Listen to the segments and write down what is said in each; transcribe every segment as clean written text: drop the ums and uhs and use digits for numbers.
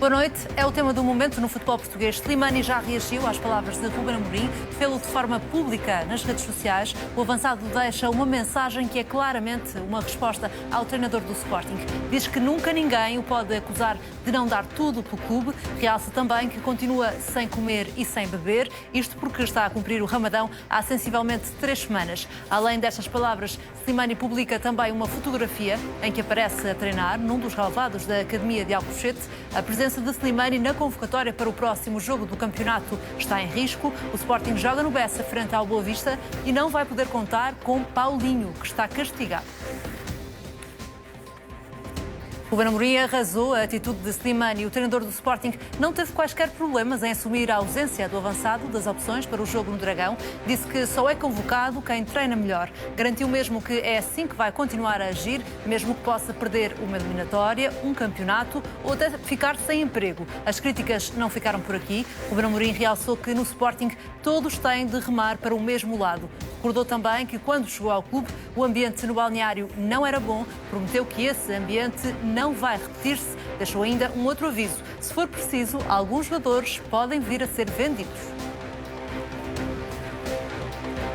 Boa noite. É o tema do momento no futebol português. Slimani já reagiu às palavras de Ruben Amorim, fê-lo de forma pública nas redes sociais. O avançado deixa uma mensagem que é claramente uma resposta ao treinador do Sporting. Diz que nunca ninguém o pode acusar de não dar tudo pelo clube. Realça também que continua sem comer e sem beber, isto porque está a cumprir o Ramadão há sensivelmente 3 semanas. Além destas palavras, Slimani publica também uma fotografia em que aparece a treinar num dos relevados da Academia de Alcochete. A presença de Slimani na convocatória para o próximo jogo do campeonato está em risco. O Sporting joga no Bessa frente ao Boa Vista e não vai poder contar com Paulinho, que está castigado. Ruben Amorim arrasou a atitude de Slimani. O treinador do Sporting não teve quaisquer problemas em assumir a ausência do avançado das opções para o jogo no Dragão. Disse que só é convocado quem treina melhor. Garantiu mesmo que é assim que vai continuar a agir, mesmo que possa perder uma eliminatória, um campeonato ou até ficar sem emprego. As críticas não ficaram por aqui. Ruben Amorim realçou que no Sporting todos têm de remar para o mesmo lado. Recordou também que quando chegou ao clube o ambiente no balneário não era bom, prometeu que esse ambiente não vai repetir-se, deixou ainda um outro aviso. Se for preciso, alguns jogadores podem vir a ser vendidos.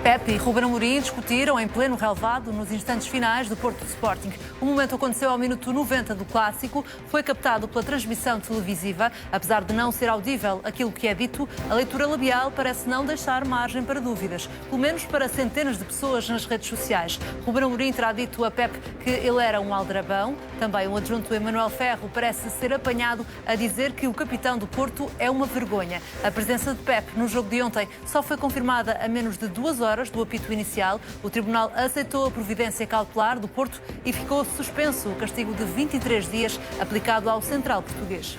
Pepe e Ruben Amorim discutiram em pleno relevado nos instantes finais do Porto Sporting. O momento aconteceu ao minuto 90 do clássico, foi captado pela transmissão televisiva. Apesar de não ser audível aquilo que é dito, a leitura labial parece não deixar margem para dúvidas, pelo menos para centenas de pessoas nas redes sociais. Ruben Amorim terá dito a Pepe que ele era um aldrabão. Também o adjunto Emanuel Ferro parece ser apanhado a dizer que o capitão do Porto é uma vergonha. A presença de Pepe no jogo de ontem só foi confirmada a menos de 2 horas do apito inicial. O tribunal aceitou a providência cautelar do Porto e ficou suspenso o castigo de 23 dias aplicado ao central português.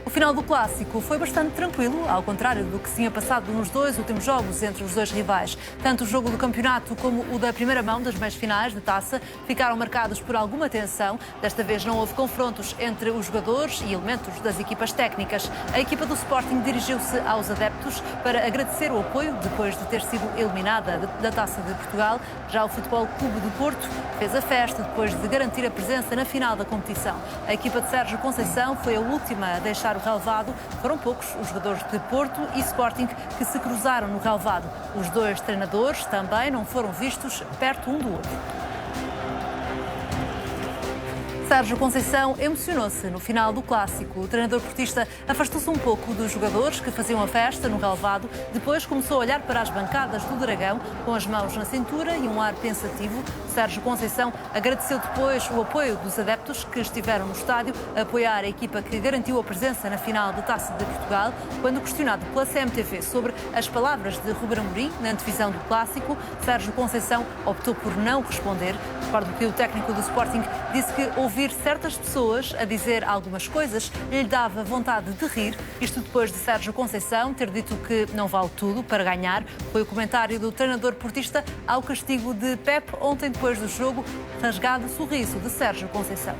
O final do clássico foi bastante tranquilo, ao contrário do que se tinha passado nos 2 últimos jogos entre os dois rivais. Tanto o jogo do campeonato como o da primeira mão das meias finais de taça ficaram marcados por alguma tensão. Desta vez não houve confrontos entre os jogadores e elementos das equipas técnicas. A equipa do Sporting dirigiu-se aos adeptos para agradecer o apoio depois de ter sido eliminada da Taça de Portugal. Já o Futebol Clube do Porto fez a festa depois de garantir a presença na final da competição. A equipa de Sérgio Conceição foi a última a deixar o relevado. Foram poucos os jogadores de Porto e Sporting que se cruzaram no relevado. Os dois treinadores também não foram vistos perto um do outro. Sérgio Conceição emocionou-se no final do clássico. O treinador portista afastou-se um pouco dos jogadores que faziam a festa no relevado. Depois começou a olhar para as bancadas do Dragão com as mãos na cintura e um ar pensativo. Sérgio Conceição agradeceu depois o apoio dos adeptos que estiveram no estádio a apoiar a equipa que garantiu a presença na final da Taça de Portugal. Quando questionado pela CMTV sobre as palavras de Ruben Amorim na antevisão do clássico, Sérgio Conceição optou por não responder. Recordo que o técnico do Sporting disse que ouvir certas pessoas a dizer algumas coisas lhe dava vontade de rir. Isto depois de Sérgio Conceição ter dito que não vale tudo para ganhar. Foi o comentário do treinador portista ao castigo de Pepe ontem depois do jogo, rasgado sorriso de Sérgio Conceição.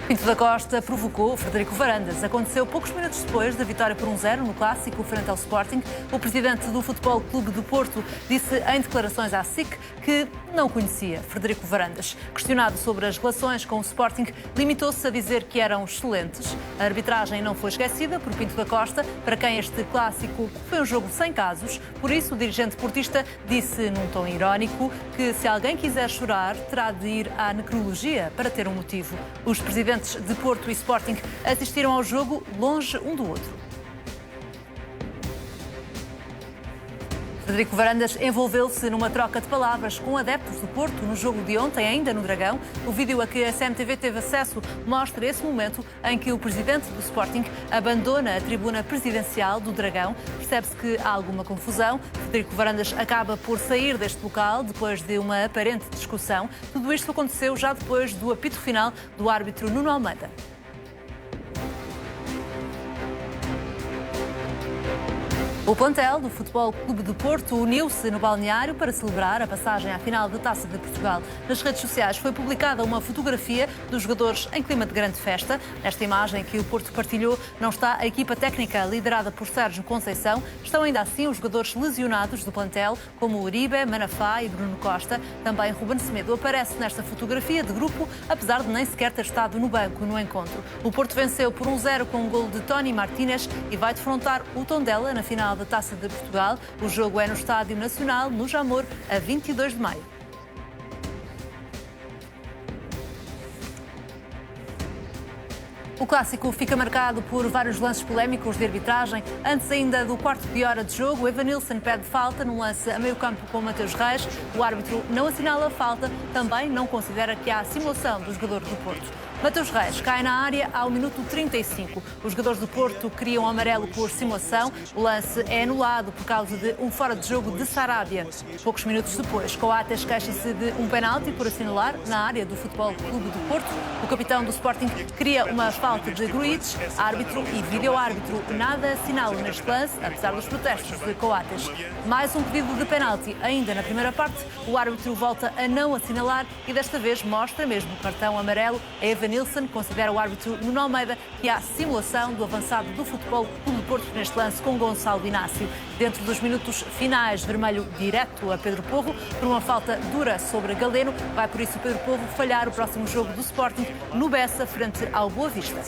Pinto da Costa provocou Frederico Varandas. Aconteceu poucos minutos depois da vitória por 1-0 no clássico frente ao Sporting. O presidente do Futebol Clube do Porto disse em declarações à SIC que não conhecia Frederico Varandas. Questionado sobre as relações com o Sporting, limitou-se a dizer que eram excelentes. A arbitragem não foi esquecida por Pinto da Costa, para quem este clássico foi um jogo sem casos. Por isso, o dirigente portista disse num tom irónico que se alguém quiser chorar, terá de ir à necrologia para ter um motivo. Os presidentes de Porto e Sporting assistiram ao jogo longe um do outro. Frederico Varandas envolveu-se numa troca de palavras com adeptos do Porto no jogo de ontem, ainda no Dragão. O vídeo a que a CMTV teve acesso mostra esse momento em que o presidente do Sporting abandona a tribuna presidencial do Dragão. Percebe-se que há alguma confusão. Frederico Varandas acaba por sair deste local depois de uma aparente discussão. Tudo isto aconteceu já depois do apito final do árbitro Nuno Almeida. O plantel do Futebol Clube do Porto uniu-se no balneário para celebrar a passagem à final da Taça de Portugal. Nas redes sociais foi publicada uma fotografia dos jogadores em clima de grande festa. Nesta imagem que o Porto partilhou não está a equipa técnica liderada por Sérgio Conceição. Estão ainda assim os jogadores lesionados do plantel, como Uribe, Manafá e Bruno Costa. Também Ruben Semedo aparece nesta fotografia de grupo, apesar de nem sequer ter estado no banco no encontro. O Porto venceu por 1-0 com um golo de Tony Martínez e vai defrontar o Tondela na final da Taça de Portugal. O jogo é no Estádio Nacional, no Jamor, a 22 de maio. O clássico fica marcado por vários lances polémicos de arbitragem. Antes ainda do quarto de hora de jogo, Evanilson pede falta num lance a meio campo com Mateus Reis. O árbitro não assinala a falta, também não considera que há simulação do jogador do Porto. Mateus Reis cai na área ao minuto 35. Os jogadores do Porto criam amarelo por simulação. O lance é anulado por causa de um fora de jogo de Sarabia. Poucos minutos depois, Coates queixa-se de um penalti por assinalar na área do Futebol Clube do Porto. O capitão do Sporting cria uma falta de Gruites. Árbitro e vídeo-árbitro nada assinalam neste lance, apesar dos protestos de Coates. Mais um pedido de penalti ainda na primeira parte. O árbitro volta a não assinalar e desta vez mostra mesmo o cartão amarelo a Evanilson. Considera o árbitro Nuno Almeida que há simulação do avançado do Futebol Clube do Porto neste lance com Gonçalo Inácio. Dentro dos minutos finais, vermelho direto a Pedro Porro por uma falta dura sobre Galeno. Vai por isso Pedro Porro falhar o próximo jogo do Sporting no Bessa frente ao Boa Vista.